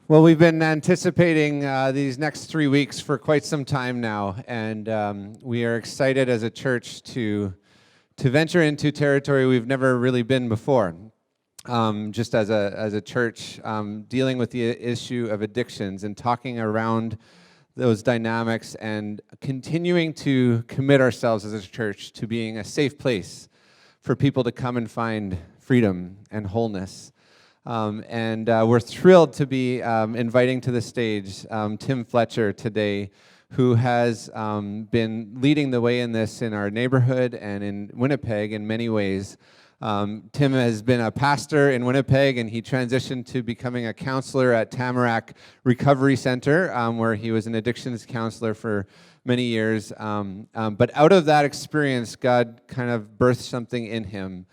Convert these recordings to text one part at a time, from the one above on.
Well, we've been anticipating these next 3 weeks for quite some time now, and we are excited as a church to venture into territory we've never really been before. Just as a church, dealing with the issue of addictions and talking around those dynamics and continuing to commit ourselves as a church to being a safe place for people to come and find freedom and wholeness. We're thrilled to be inviting to the stage Tim Fletcher today, who has been leading the way in this in our neighborhood and in Winnipeg in many ways. Tim has been a pastor in Winnipeg, and he transitioned to becoming a counselor at Tamarack Recovery Center, where he was an addictions counselor for many years. But out of that experience, God kind of birthed something in him.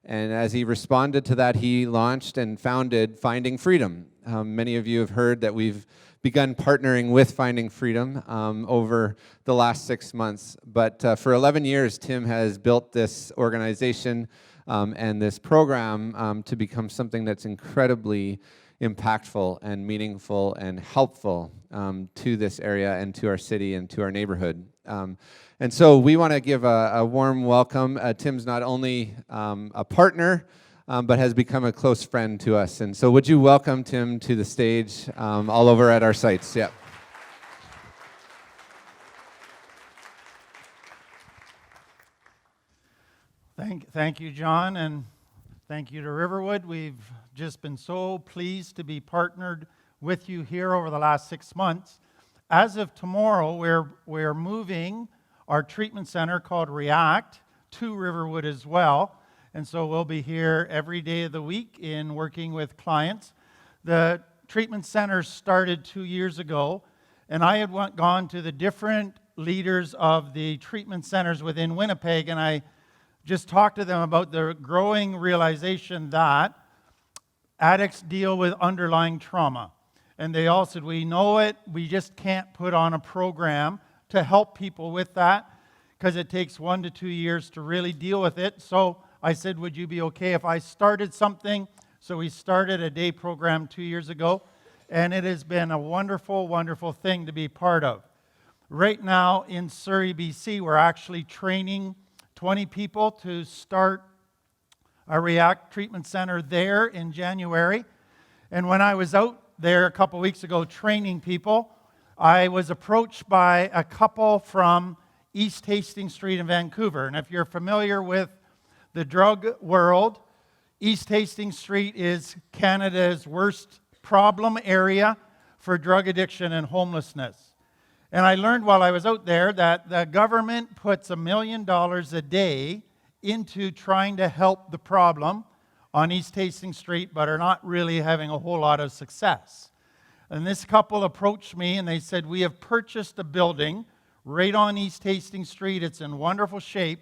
And as he responded to that, he launched and founded Finding Freedom. Many of you have heard that we've begun partnering with Finding Freedom over the last 6 months. But for 11 years, Tim has built this organization and this program to become something that's incredibly impactful and meaningful and helpful to this area and to our city and to our neighborhood. And so we want to give a warm welcome. Tim's not only a partner, but has become a close friend to us. And so would you welcome Tim to the stage all over at our sites? Yeah. Thank you, John, and thank you to Riverwood. We've just been so pleased to be partnered with you here over the last 6 months. As of tomorrow, we're moving our treatment center called React to Riverwood as well. And so we'll be here every day of the week in working with clients. The treatment center started 2 years ago, and I had gone to the different leaders of the treatment centers within Winnipeg, and I just talked to them about the growing realization that addicts deal with underlying trauma. And they all said, we know it, we just can't put on a program to help people with that because it takes 1 to 2 years to really deal with it. So I said, would you be okay if I started something? So we started a day program 2 years ago, and it has been a wonderful, wonderful thing to be part of. Right now in Surrey, BC, we're actually training 20 people to start a React treatment center there in January. And when I was out there a couple weeks ago training people, I was approached by a couple from East Hastings Street in Vancouver. And if you're familiar with the drug world, East Hastings Street is Canada's worst problem area for drug addiction and homelessness. And I learned while I was out there that the government puts $1 million a day into trying to help the problem on East Hastings Street, but are not really having a whole lot of success. And this couple approached me and they said, we have purchased a building right on East Hastings Street. It's in wonderful shape.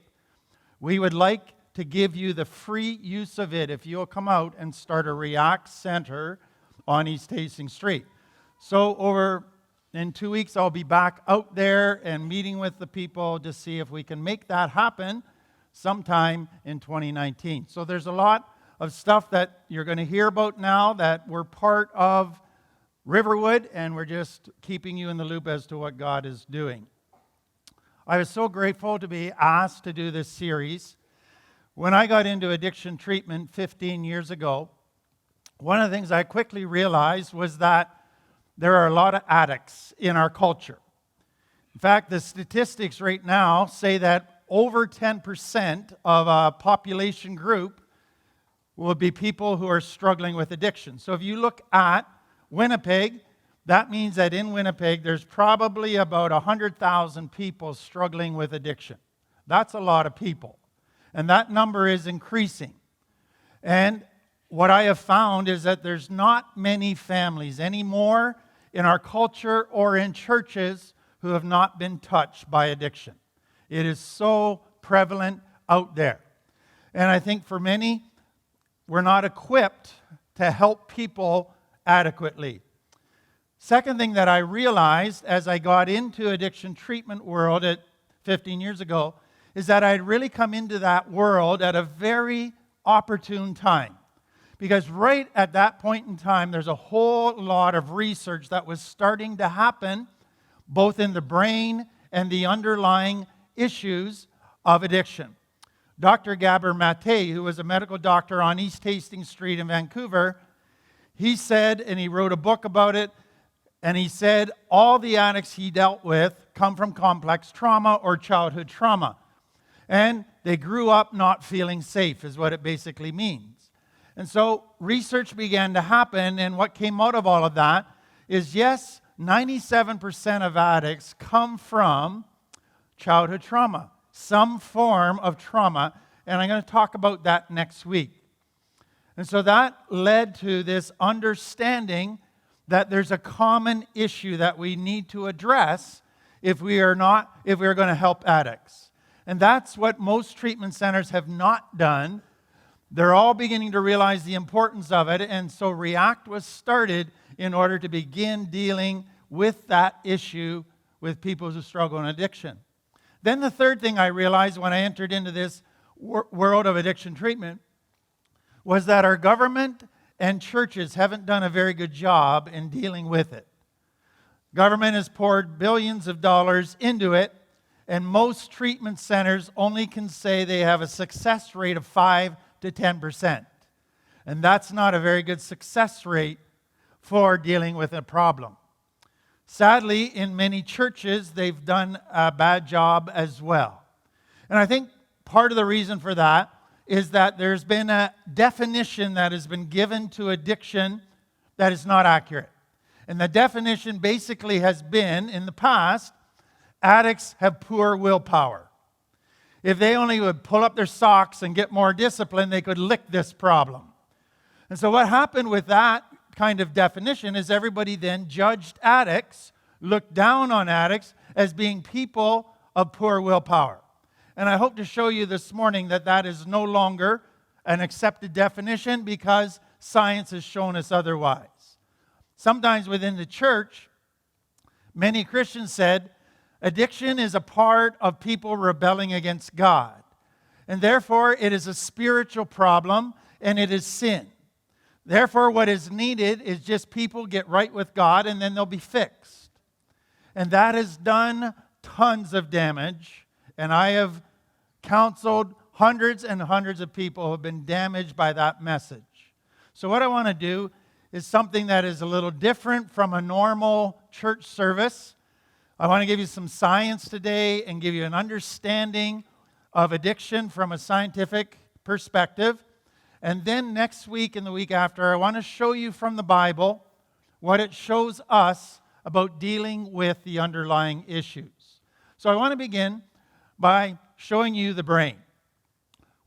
We would like to give you the free use of it if you'll come out and start a React Center on East Hastings Street. So in 2 weeks, I'll be back out there and meeting with the people to see if we can make that happen sometime in 2019. So there's a lot of stuff that you're going to hear about now that we're part of Riverwood, and we're just keeping you in the loop as to what God is doing. I was so grateful to be asked to do this series. When I got into addiction treatment 15 years ago, one of the things I quickly realized was that there are a lot of addicts in our culture. In fact, the statistics right now say that over 10% of a population group will be people who are struggling with addiction. So if you look at Winnipeg, that means that in Winnipeg, there's probably about 100,000 people struggling with addiction. That's a lot of people. And that number is increasing. And what I have found is that there's not many families anymore in our culture or in churches who have not been touched by addiction. It is so prevalent out there. And I think for many, we're not equipped to help people adequately. Second thing that I realized as I got into addiction treatment world 15 years ago is that I'd really come into that world at a very opportune time. Because right at that point in time, there's a whole lot of research that was starting to happen, both in the brain and the underlying issues of addiction. Dr. Gabor Mate, who was a medical doctor on East Hastings Street in Vancouver, he said, and he wrote a book about it, and he said all the addicts he dealt with come from complex trauma or childhood trauma. And they grew up not feeling safe, is what it basically means. And so research began to happen, and what came out of all of that is, yes, 97% of addicts come from childhood trauma, some form of trauma, and I'm going to talk about that next week. And so that led to this understanding that there's a common issue that we need to address if we are going to help addicts. And that's what most treatment centers have not done. They're all beginning to realize the importance of it, and so REACT was started in order to begin dealing with that issue with people who struggle in addiction. Then the third thing I realized when I entered into this world of addiction treatment was that our government and churches haven't done a very good job in dealing with it. Government has poured billions of dollars into it, and most treatment centers only can say they have a success rate of 5 to 10%. And that's not a very good success rate for dealing with a problem. Sadly, in many churches, they've done a bad job as well. And I think part of the reason for that is that there's been a definition that has been given to addiction that is not accurate. And the definition basically has been, in the past, addicts have poor willpower. If they only would pull up their socks and get more discipline, they could lick this problem. And so what happened with that kind of definition is everybody then judged addicts, looked down on addicts as being people of poor willpower. And I hope to show you this morning that that is no longer an accepted definition because science has shown us otherwise. Sometimes within the church, many Christians said, addiction is a part of people rebelling against God. And therefore, it is a spiritual problem and it is sin. Therefore, what is needed is just people get right with God and then they'll be fixed. And that has done tons of damage. And I have counseled hundreds and hundreds of people who have been damaged by that message. So what I want to do is something that is a little different from a normal church service. I want to give you some science today and give you an understanding of addiction from a scientific perspective. And then next week and the week after, I want to show you from the Bible what it shows us about dealing with the underlying issues. So I want to begin by showing you the brain.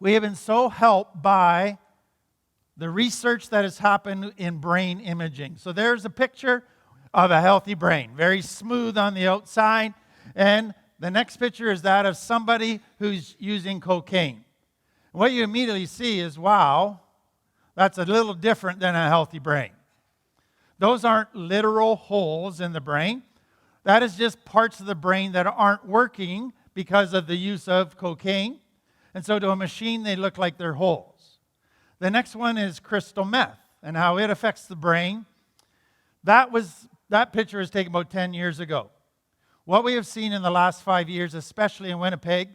We have been so helped by the research that has happened in brain imaging. So there's a picture of a healthy brain, very smooth on the outside. And the next picture is that of somebody who's using cocaine. What you immediately see is, wow, that's a little different than a healthy brain. Those aren't literal holes in the brain. That is just parts of the brain that aren't working because of the use of cocaine. And so to a machine, they look like they're holes. The next one is crystal meth and how it affects the brain. That picture was taken about 10 years ago. What we have seen in the last 5 years, especially in Winnipeg,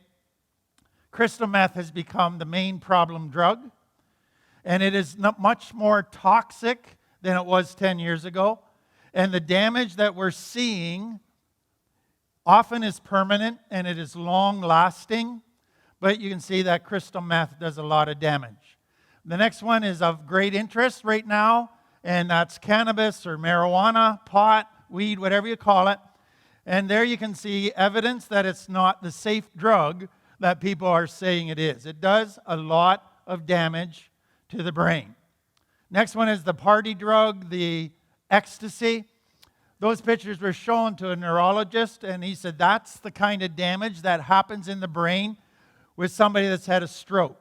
crystal meth has become the main problem drug. And it is not much more toxic than it was 10 years ago. And the damage that we're seeing often is permanent and it is long-lasting. But you can see that crystal meth does a lot of damage. The next one is of great interest right now, and that's cannabis or marijuana, pot, weed, whatever you call it. And there you can see evidence that it's not the safe drug that people are saying it is. It does a lot of damage to the brain. Next one is the party drug, the ecstasy. Those pictures were shown to a neurologist, and he said that's the kind of damage that happens in the brain with somebody that's had a stroke.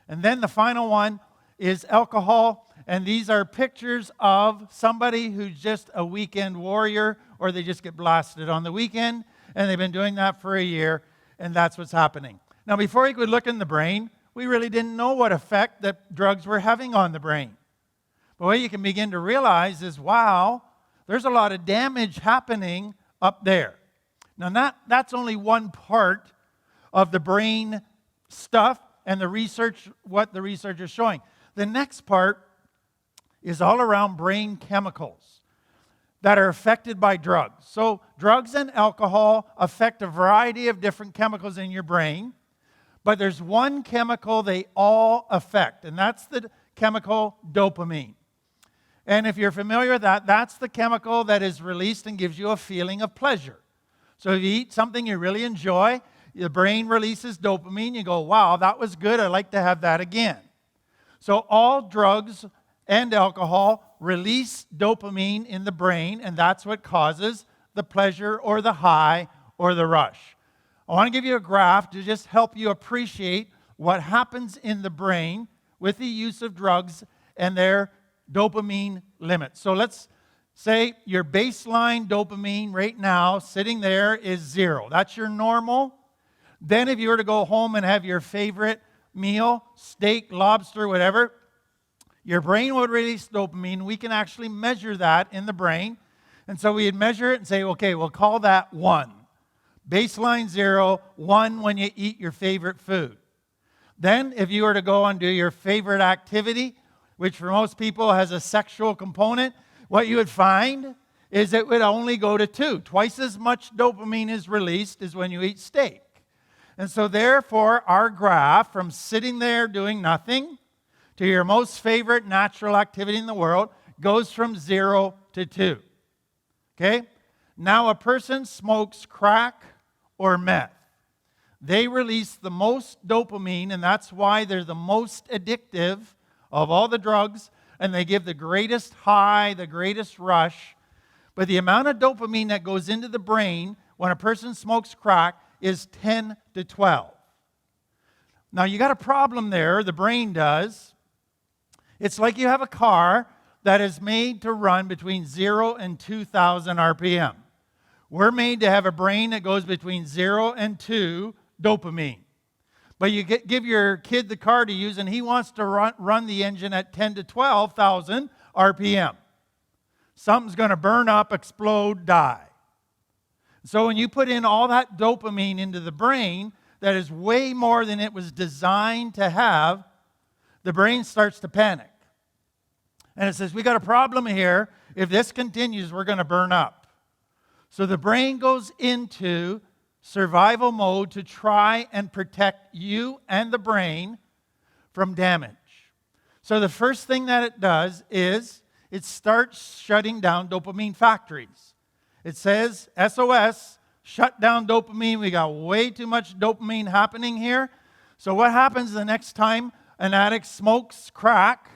And then the final one is alcohol, and these are pictures of somebody who's just a weekend warrior, or they just get blasted on the weekend, and they've been doing that for a year, and that's what's happening. Now, before you could look in the brain, we really didn't know what effect that drugs were having on the brain. But what you can begin to realize is, wow, there's a lot of damage happening up there. Now, that's only one part of the brain stuff and the research, what the research is showing. The next part is all around brain chemicals that are affected by drugs. So drugs and alcohol affect a variety of different chemicals in your brain, but there's one chemical they all affect, and that's the chemical dopamine. And if you're familiar with that, that's the chemical that is released and gives you a feeling of pleasure. So if you eat something you really enjoy, the brain releases dopamine. You go, wow, that was good. I'd like to have that again. So all drugs and alcohol release dopamine in the brain, and that's what causes the pleasure or the high or the rush. I want to give you a graph to just help you appreciate what happens in the brain with the use of drugs and their dopamine limits. So let's say your baseline dopamine right now sitting there is 0. That's your normal. Then if you were to go home and have your favorite meal, steak, lobster, whatever, your brain would release dopamine. We can actually measure that in the brain. And so we'd measure it and say, okay, we'll call that 1. Baseline 0, 1 when you eat your favorite food. Then if you were to go and do your favorite activity, which for most people has a sexual component, what you would find is it would only go to 2. Twice as much dopamine is released as when you eat steak. And so therefore, our graph from sitting there doing nothing to your most favorite natural activity in the world goes from 0 to 2. Okay? Now a person smokes crack or meth. They release the most dopamine, and that's why they're the most addictive of all the drugs, and they give the greatest high, the greatest rush. But the amount of dopamine that goes into the brain when a person smokes crack is 10 to 12. Now, you got a problem there, the brain does. It's like you have a car that is made to run between 0 and 2,000 RPM. We're made to have a brain that goes between 0 and 2 dopamine. But you give your kid the car to use, and he wants to run the engine at 10 to 12,000 RPM. Something's going to burn up, explode, die. So when you put in all that dopamine into the brain, that is way more than it was designed to have, the brain starts to panic. And it says, we got a problem here. If this continues, we're going to burn up. So the brain goes into survival mode to try and protect you and the brain from damage. So the first thing that it does is it starts shutting down dopamine factories. It says, SOS, shut down dopamine. We got way too much dopamine happening here. So what happens the next time an addict smokes crack?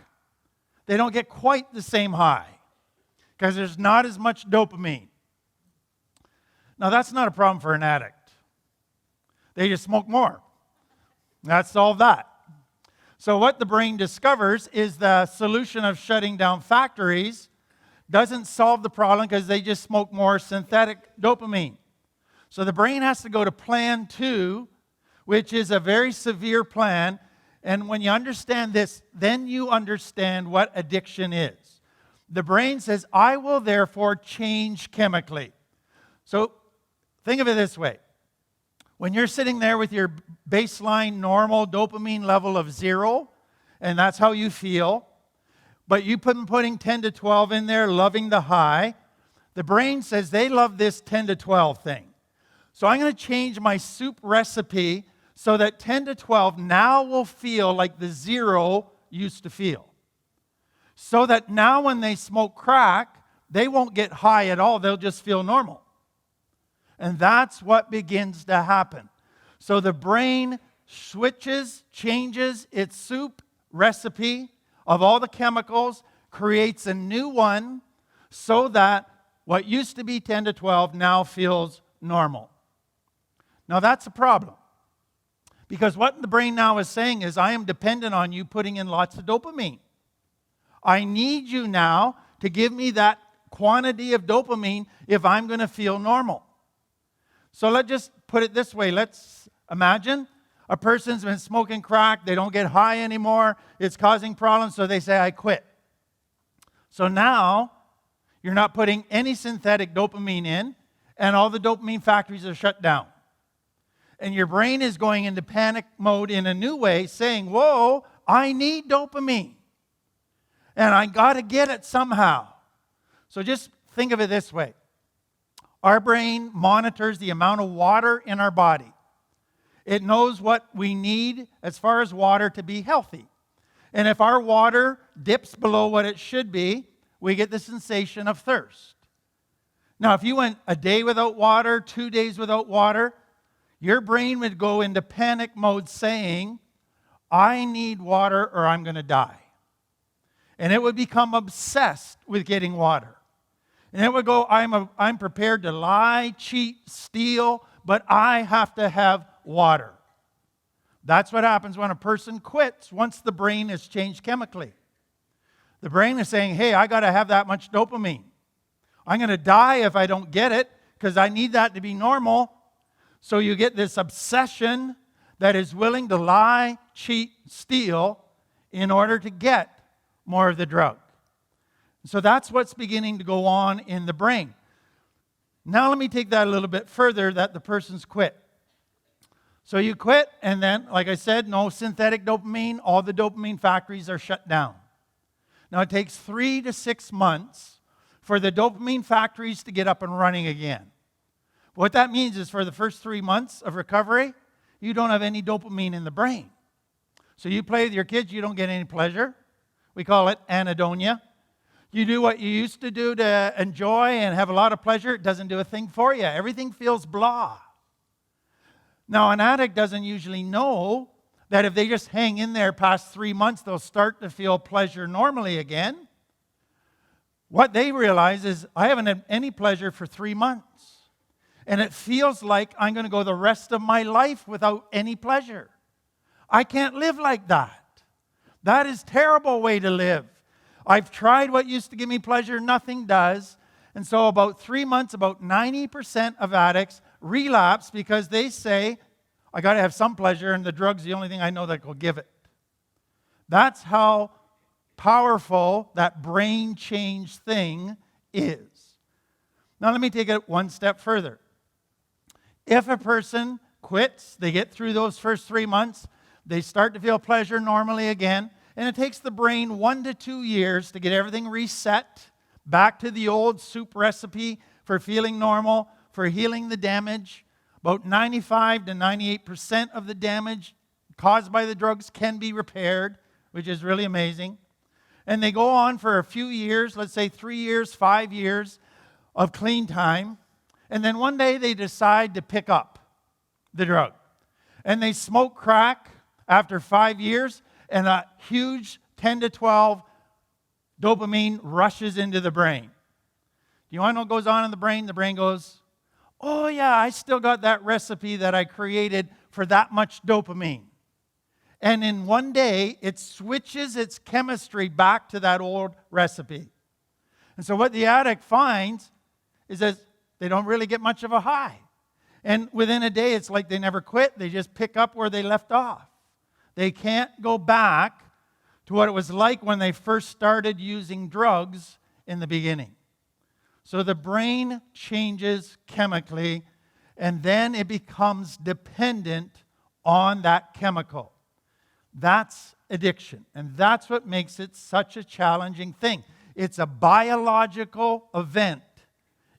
They don't get quite the same high because there's not as much dopamine. Now, that's not a problem for an addict. They just smoke more. That's all that. So what the brain discovers is the solution of shutting down factories doesn't solve the problem because they just smoke more synthetic dopamine. So the brain has to go to plan 2, which is a very severe plan. And when you understand this, then you understand what addiction is. The brain says, I will therefore change chemically. So think of it this way. When you're sitting there with your baseline normal dopamine level of 0, and that's how you feel, but you putting 10 to 12 in there, loving the high, the brain says they love this 10 to 12 thing. So I'm going to change my soup recipe so that 10 to 12 now will feel like the 0 used to feel. So that now when they smoke crack, they won't get high at all. They'll just feel normal. And that's what begins to happen. So the brain changes its soup recipe of all the chemicals, creates a new one so that what used to be 10 to 12 now feels normal. Now that's a problem. Because what the brain now is saying is, I am dependent on you putting in lots of dopamine. I need you now to give me that quantity of dopamine if I'm going to feel normal. So let's just put it this way. Let's imagine A person's been smoking crack, they don't get high anymore, it's causing problems, so they say, I quit. So now, you're not putting any synthetic dopamine in, and all the dopamine factories are shut down. And your brain is going into panic mode in a new way, saying, whoa, I need dopamine. And I got to get it somehow. So just think of it this way. Our brain monitors the amount of water in our body. It knows what we need as far as water to be healthy. And if our water dips below what it should be, we get the sensation of thirst. Now, if you went a day without water, 2 days without water, your brain would go into panic mode saying, I need water or I'm going to die. And it would become obsessed with getting water. And it would go, I'm prepared to lie, cheat, steal, but I have to have water. That's what happens when a person quits once the brain is changed chemically. The brain is saying, hey, I got to have that much dopamine. I'm going to die if I don't get it because I need that to be normal. So you get this obsession that is willing to lie, cheat, steal in order to get more of the drug. So that's what's beginning to go on in the brain. Now let me take that a little bit further, that the person's quit. So you quit, and then, like I said, no synthetic dopamine. All the dopamine factories are shut down. Now it takes 3 to 6 months for the dopamine factories to get up and running again. What that means is for the first 3 months of recovery, you don't have any dopamine in the brain. So you play with your kids, you don't get any pleasure. We call it anhedonia. You do what you used to do to enjoy and have a lot of pleasure. It doesn't do a thing for you. Everything feels blah. Now, an addict doesn't usually know that if they just hang in there past 3 months, they'll start to feel pleasure normally again. What they realize is, I haven't had any pleasure for 3 months. And it feels like I'm going to go the rest of my life without any pleasure. I can't live like that. That is a terrible way to live. I've tried what used to give me pleasure, nothing does. And so about 3 months, about 90% of addicts relapse because they say, I got to have some pleasure and the drug's the only thing I know that will give it. That's how powerful that brain change thing is. Now let me take it one step further. If a person quits, they get through those first 3 months, they start to feel pleasure normally again, and it takes the brain 1 to 2 years to get everything reset back to the old soup recipe for feeling normal, for healing the damage. About 95 to 98% of the damage caused by the drugs can be repaired, which is really amazing. And they go on for a few years, let's say 3 years, 5 years of clean time. And then one day they decide to pick up the drug. And they smoke crack after 5 years, and a huge 10 to 12 dopamine rushes into the brain. Do you want to know what goes on in the brain? The brain goes, oh yeah, I still got that recipe that I created for that much dopamine. And in one day, it switches its chemistry back to that old recipe. And so what the addict finds is that they don't really get much of a high. And within a day, it's like they never quit. They just pick up where they left off. They can't go back to what it was like when they first started using drugs in the beginning. So the brain changes chemically, and then it becomes dependent on that chemical. That's addiction, and that's what makes it such a challenging thing. It's a biological event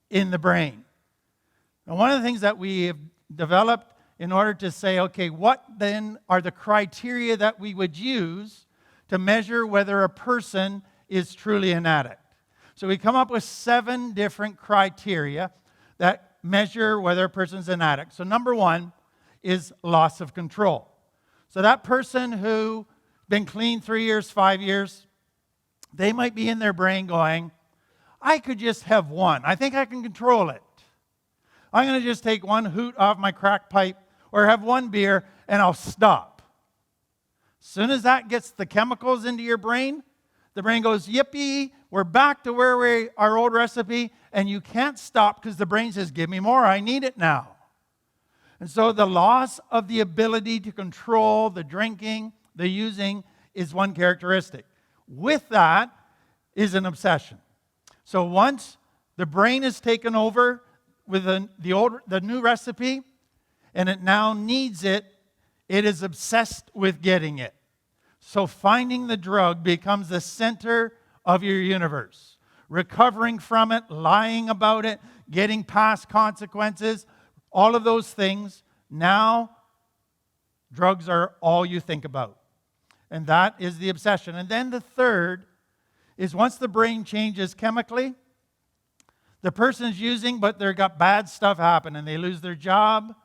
in the brain. And one of the things that we have developed in order to say, okay, what then are the criteria that we would use to measure whether a person is truly an addict? So we come up with 7 different criteria that measure whether a person's an addict. So number 1 is loss of control. So that person who's been clean 3 years, 5 years, they might be in their brain going, I could just have one. I think I can control it. I'm going to just take one hoot off my crack pipe or have one beer and I'll stop. As soon as that gets the chemicals into your brain, the brain goes, yippee, we're back to our old recipe, and you can't stop because the brain says, give me more, I need it now. And so the loss of the ability to control the drinking, the using, is one characteristic. With that is an obsession. So once the brain is taken over with the new recipe, and it now needs it, it is obsessed with getting it. So finding the drug becomes the center of your universe. Recovering from it, lying about it, getting past consequences, all of those things, now drugs are all you think about. And that is the obsession. And then the third is once the brain changes chemically, the person's using, but they've got bad stuff happen, and they lose their job,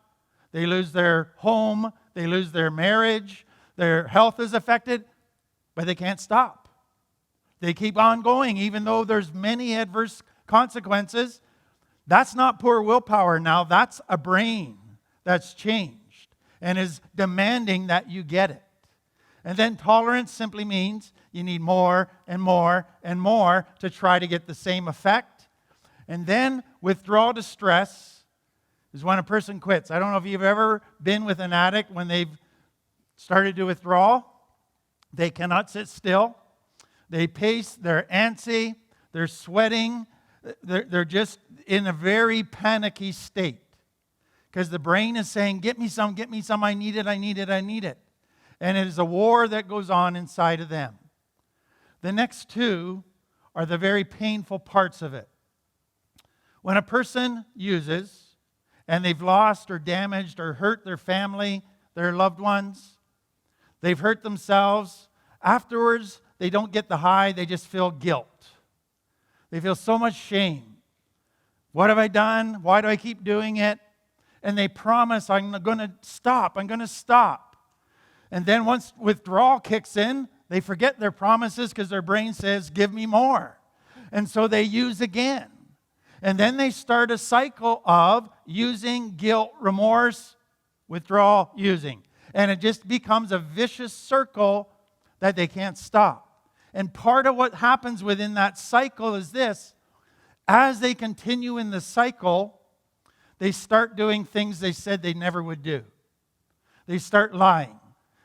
they lose their home, they lose their marriage, their health is affected, but they can't stop. They keep on going, even though there's many adverse consequences. That's not poor willpower now. That's a brain that's changed and is demanding that you get it. And then tolerance simply means you need more and more and more to try to get the same effect. And then withdrawal distress is when a person quits. I don't know if you've ever been with an addict when they've started to withdraw. They cannot sit still. They pace, they're antsy, they're sweating, they're just in a very panicky state. Because the brain is saying, get me some, I need it, I need it, I need it. And it is a war that goes on inside of them. The next two are the very painful parts of it. When a person uses, and they've lost or damaged or hurt their family, their loved ones, they've hurt themselves, afterwards, they don't get the high, they just feel guilt. They feel so much shame. What have I done? Why do I keep doing it? And they promise, I'm going to stop, I'm going to stop. And then once withdrawal kicks in, they forget their promises because their brain says, give me more. And so they use again. And then they start a cycle of using, guilt, remorse, withdrawal, using. And it just becomes a vicious circle that they can't stop. And part of what happens within that cycle is this. As they continue in the cycle, they start doing things they said they never would do. They start lying.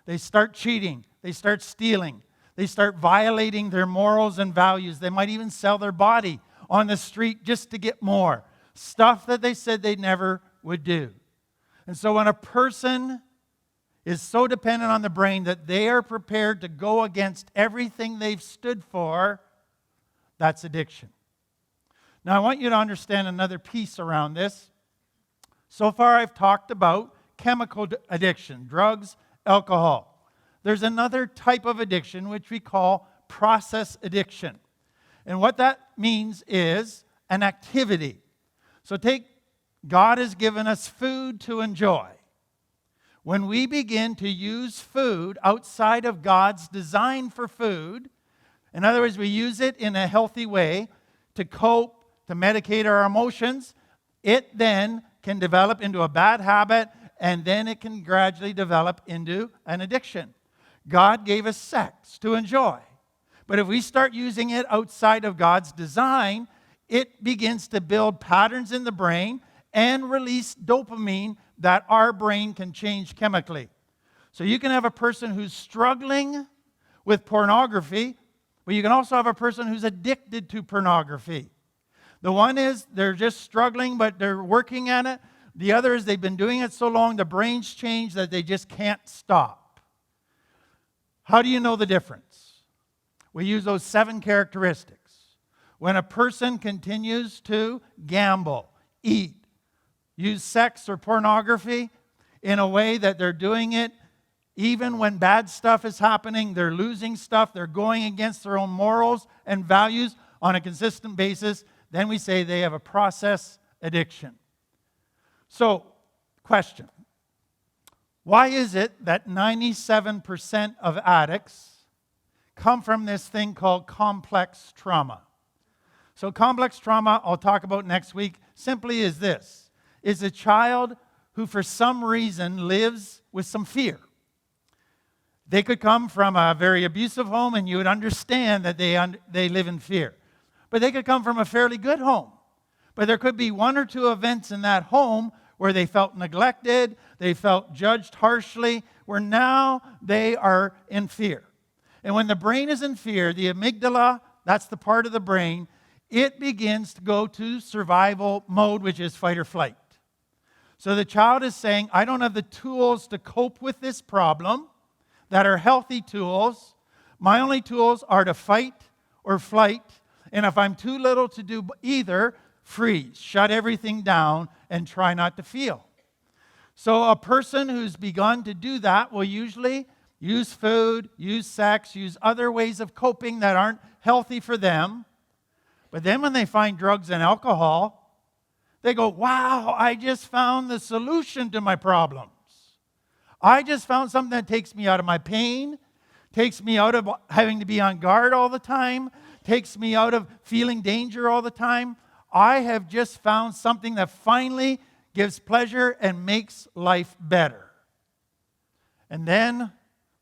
They start cheating. They start stealing. They start violating their morals and values. They might even sell their body on the street just to get more. Stuff that they said they never would do. And so when a person is so dependent on the brain that they are prepared to go against everything they've stood for, that's addiction. Now, I want you to understand another piece around this. So far, I've talked about chemical addiction, drugs, alcohol. There's another type of addiction which we call process addiction. And what that means is an activity. So God has given us food to enjoy. When we begin to use food outside of God's design for food, in other words, we use it in a healthy way to cope, to medicate our emotions, it then can develop into a bad habit, and then it can gradually develop into an addiction. God gave us sex to enjoy. But if we start using it outside of God's design, it begins to build patterns in the brain and release dopamine that our brain can change chemically. So you can have a person who's struggling with pornography, but you can also have a person who's addicted to pornography. The one is they're just struggling, but they're working at it. The other is they've been doing it so long, the brain's changed that they just can't stop. How do you know the difference? We use those 7 characteristics. When a person continues to gamble, eat, use sex or pornography in a way that they're doing it even when bad stuff is happening, they're losing stuff, they're going against their own morals and values on a consistent basis, then we say they have a process addiction. So, question. Why is it that 97% of addicts come from this thing called complex trauma? So complex trauma, I'll talk about next week, simply is this. Is a child who for some reason lives with some fear. They could come from a very abusive home and you would understand that they live in fear. But they could come from a fairly good home. But there could be 1 or 2 events in that home where they felt neglected, they felt judged harshly, where now they are in fear. And when the brain is in fear, the amygdala, that's the part of the brain, it begins to go to survival mode, which is fight or flight. So the child is saying, I don't have the tools to cope with this problem that are healthy tools. My only tools are to fight or flight. And if I'm too little to do either, freeze, shut everything down, and try not to feel. So a person who's begun to do that will usually use food, use sex, use other ways of coping that aren't healthy for them. But then when they find drugs and alcohol, they go, wow, I just found the solution to my problems. I just found something that takes me out of my pain, takes me out of having to be on guard all the time, takes me out of feeling danger all the time. I have just found something that finally gives pleasure and makes life better. And then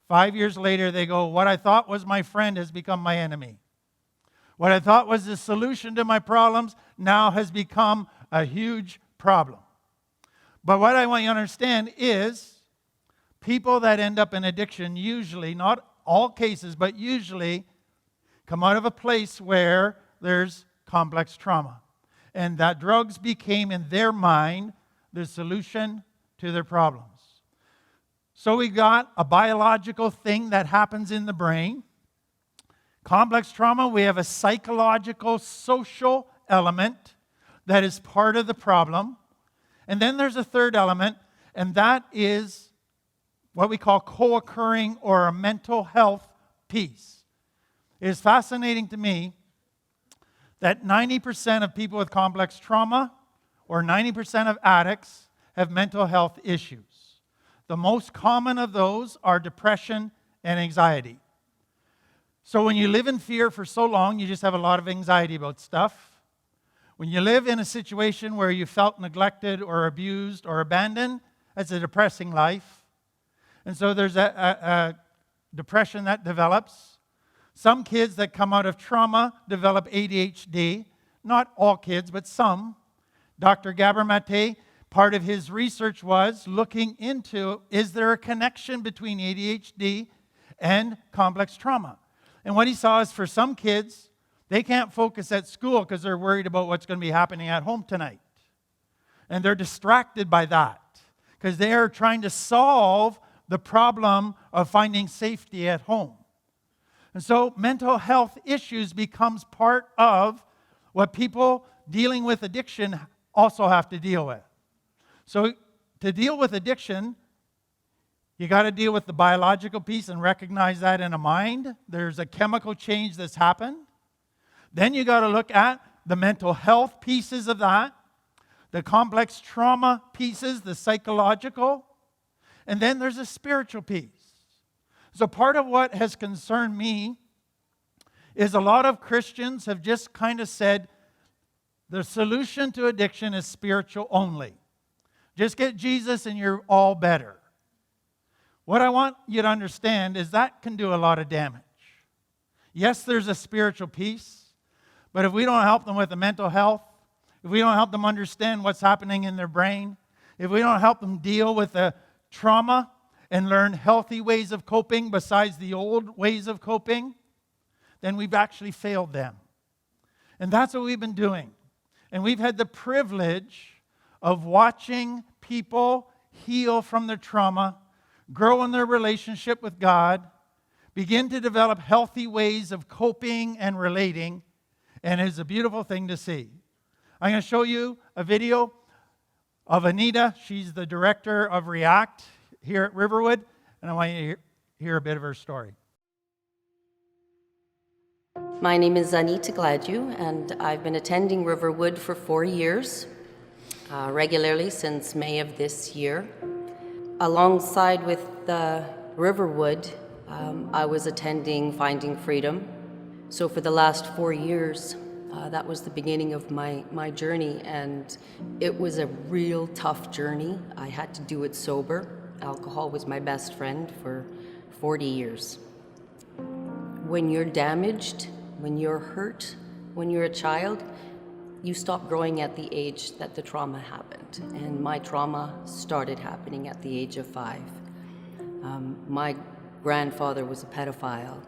5 years later, they go, what I thought was my friend has become my enemy. What I thought was the solution to my problems now has become a huge problem. But what I want you to understand is people that end up in addiction usually, not all cases, but usually come out of a place where there's complex trauma. And that drugs became, in their mind, the solution to their problems. So we got a biological thing that happens in the brain. Complex trauma, we have a psychological, social element that is part of the problem. And then there's a third element, and that is what we call co-occurring or a mental health piece. It is fascinating to me that 90% of people with complex trauma or 90% of addicts have mental health issues. The most common of those are depression and anxiety. So when you live in fear for so long, you just have a lot of anxiety about stuff. When you live in a situation where you felt neglected or abused or abandoned, that's a depressing life. And so there's a depression that develops. Some kids that come out of trauma develop ADHD. Not all kids, but some. Dr. Gabor-Mate, part of his research was looking into, is there a connection between ADHD and complex trauma? And what he saw is for some kids, they can't focus at school because they're worried about what's going to be happening at home tonight. And they're distracted by that because they are trying to solve the problem of finding safety at home. And so mental health issues becomes part of what people dealing with addiction also have to deal with. So to deal with addiction, you got to deal with the biological piece and recognize that in a mind. There's a chemical change that's happened. Then you got to look at the mental health pieces of that, the complex trauma pieces, the psychological, and then there's a spiritual piece. So part of what has concerned me is a lot of Christians have just kind of said the solution to addiction is spiritual only. Just get Jesus and you're all better. What I want you to understand is that can do a lot of damage. Yes, there's a spiritual piece, but if we don't help them with the mental health, if we don't help them understand what's happening in their brain, if we don't help them deal with the trauma and learn healthy ways of coping besides the old ways of coping, then we've actually failed them. And that's what we've been doing. And we've had the privilege of watching people heal from their trauma, grow in their relationship with God, begin to develop healthy ways of coping and relating, and it's a beautiful thing to see. I'm going to show you a video of Anita. She's the director of React here at Riverwood, and I want you to hear a bit of her story. My name is Anita Gladue, and I've been attending Riverwood for 4 years, regularly since May of this year. Alongside with Riverwood, I was attending Finding Freedom. So for the last 4 years, that was the beginning of my journey, and it was a real tough journey. I had to do it sober. Alcohol was my best friend for 40 years. When you're damaged, when you're hurt, when you're a child, you stop growing at the age that the trauma happened. And my trauma started happening at the age of 5. My grandfather was a pedophile.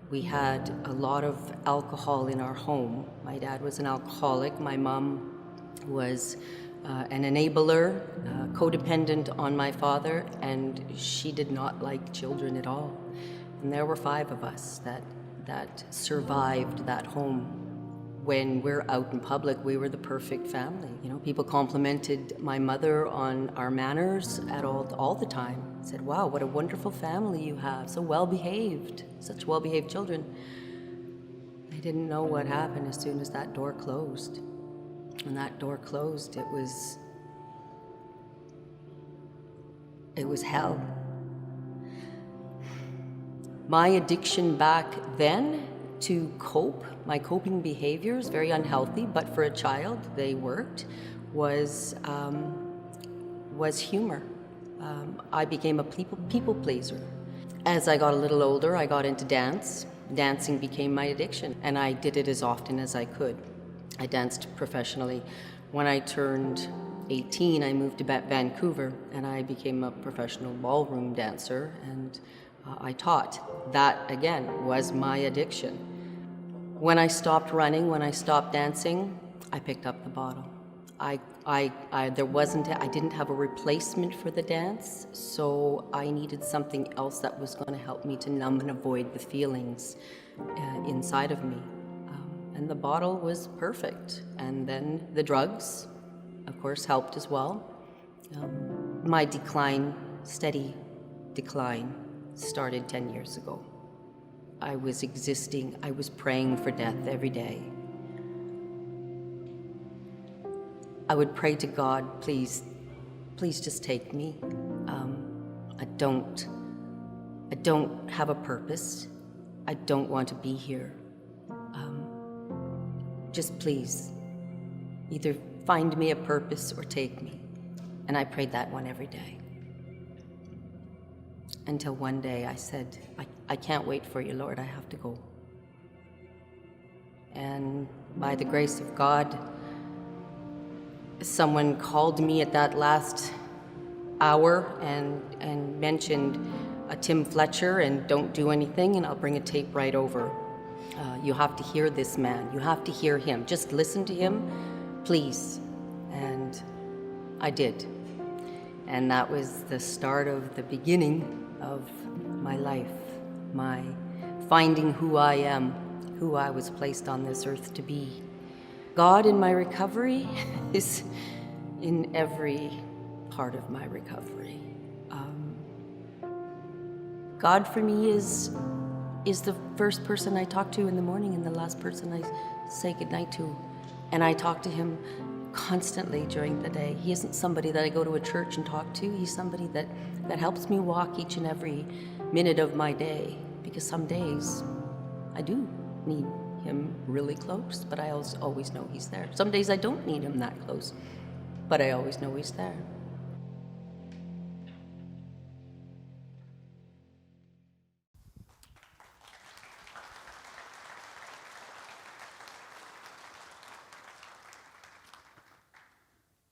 We had a lot of alcohol in our home. My dad was an alcoholic. My mom was an enabler, codependent on my father, and she did not like children at all. And there were 5 of us that survived that home. When we're out in public, we were the perfect family. You know, people complimented my mother on our manners at all the time. Said, "Wow, what a wonderful family you have, so well-behaved, such well-behaved children." They didn't know what happened as soon as that door closed. When that door closed, it was hell. My addiction back then to cope, my coping behaviors, very unhealthy, but for a child, they worked, was humor. I became a people pleaser. As I got a little older, I got into dance. Dancing became my addiction, and I did it as often as I could. I danced professionally. When I turned 18, I moved to Vancouver, and I became a professional ballroom dancer, and I taught. That, again, was my addiction. When I stopped running, when I stopped dancing, I picked up the bottle. I didn't have a replacement for the dance, so I needed something else that was going to help me to numb and avoid the feelings inside of me. And the bottle was perfect. And then the drugs, of course, helped as well. My steady decline, started 10 years ago. I was praying for death every day. I would pray to God, please just take me. I don't have a purpose. I don't want to be here. Just please, either find me a purpose or take me. And I prayed that one every day. Until one day I said, I can't wait for you, Lord, I have to go. And by the grace of God, someone called me at that last hour and mentioned a Tim Fletcher and don't do anything, and I'll bring a tape right over. You have to hear this man. You have to hear him. Just listen to him, please. And I did. And that was the start of the beginning of my life, my finding who I am, who I was placed on this earth to be. God in my recovery is in every part of my recovery. God for me is the first person I talk to in the morning and the last person I say goodnight to. And I talk to him constantly during the day. He isn't somebody that I go to a church and talk to. He's somebody that helps me walk each and every minute of my day. Because some days I do need him really close, but I always know he's there. Some days I don't need him that close, but I always know he's there.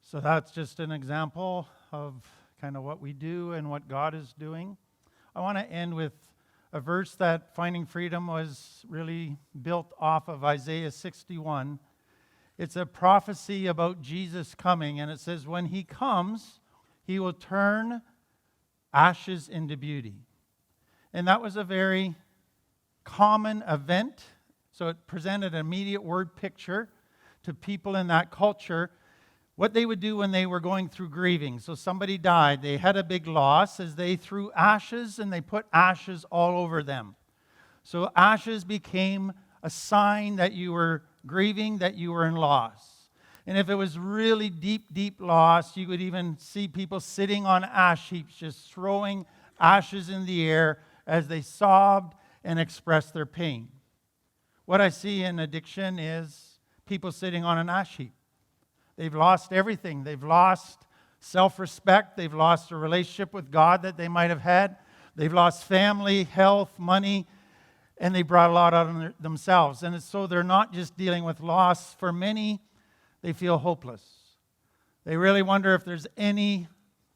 So that's just an example of kind of what we do and what God is doing. I want to end with a verse that Finding Freedom was really built off of, Isaiah 61. It's a prophecy about Jesus coming, and it says, when he comes, he will turn ashes into beauty. And that was a very common event, so it presented an immediate word picture to people in that culture, what they would do when they were going through grieving. So somebody died, they had a big loss, as they threw ashes and they put ashes all over them. So ashes became a sign that you were grieving, that you were in loss. And if it was really deep, deep loss, you would even see people sitting on ash heaps, just throwing ashes in the air as they sobbed and expressed their pain. What I see in addiction is people sitting on an ash heap. They've lost everything. They've lost self-respect. They've lost a relationship with God that they might have had. They've lost family, health, money, and they brought a lot out of themselves. And so they're not just dealing with loss. For many, they feel hopeless. They really wonder if there's any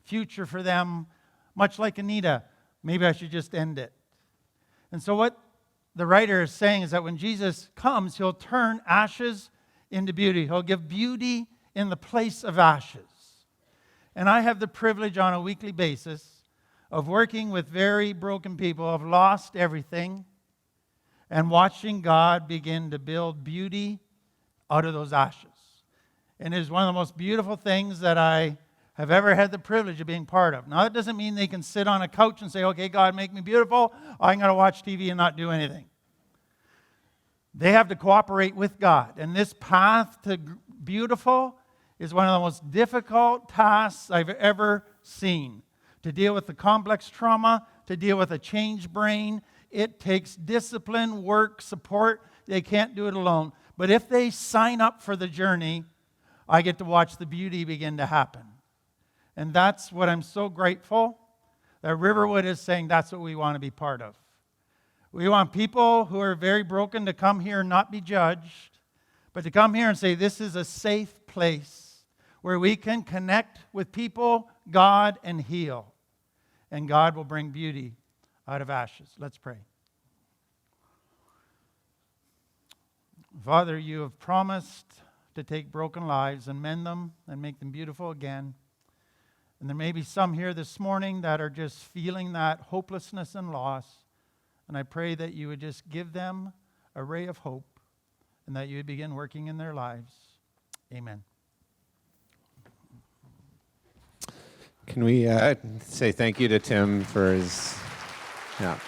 future for them, much like Anita. Maybe I should just end it. And so what the writer is saying is that when Jesus comes, he'll turn ashes into beauty. He'll give beauty in the place of ashes. And I have the privilege on a weekly basis of working with very broken people who have lost everything and watching God begin to build beauty out of those ashes. And it is one of the most beautiful things that I have ever had the privilege of being part of. Now, that doesn't mean they can sit on a couch and say, okay, God, make me beautiful. I'm going to watch TV and not do anything. They have to cooperate with God. And this path to beautiful is one of the most difficult tasks I've ever seen. To deal with the complex trauma, to deal with a changed brain, it takes discipline, work, support. They can't do it alone. But if they sign up for the journey, I get to watch the beauty begin to happen. And that's what I'm so grateful that Riverwood is saying that's what we want to be part of. We want people who are very broken to come here and not be judged, but to come here and say this is a safe place where we can connect with people, God, and heal. And God will bring beauty out of ashes. Let's pray. Father, you have promised to take broken lives and mend them and make them beautiful again. And there may be some here this morning that are just feeling that hopelessness and loss. And I pray that you would just give them a ray of hope and that you would begin working in their lives. Amen. Can we say thank you to Tim for his, yeah.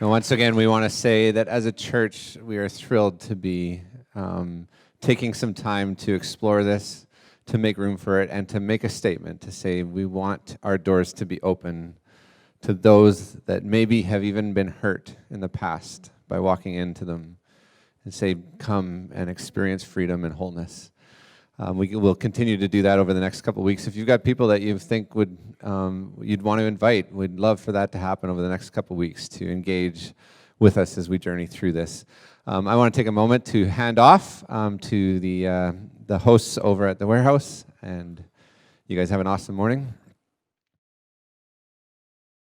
And once again, we want to say that as a church, we are thrilled to be taking some time to explore this, to make room for it, and to make a statement, to say we want our doors to be open to those that maybe have even been hurt in the past by walking into them, and say, come and experience freedom and wholeness. We will continue to do that over the next couple of weeks. If you've got people that you think would you'd want to invite, we'd love for that to happen over the next couple of weeks to engage with us as we journey through this. I want to take a moment to hand off to the hosts over at the warehouse, and you guys have an awesome morning.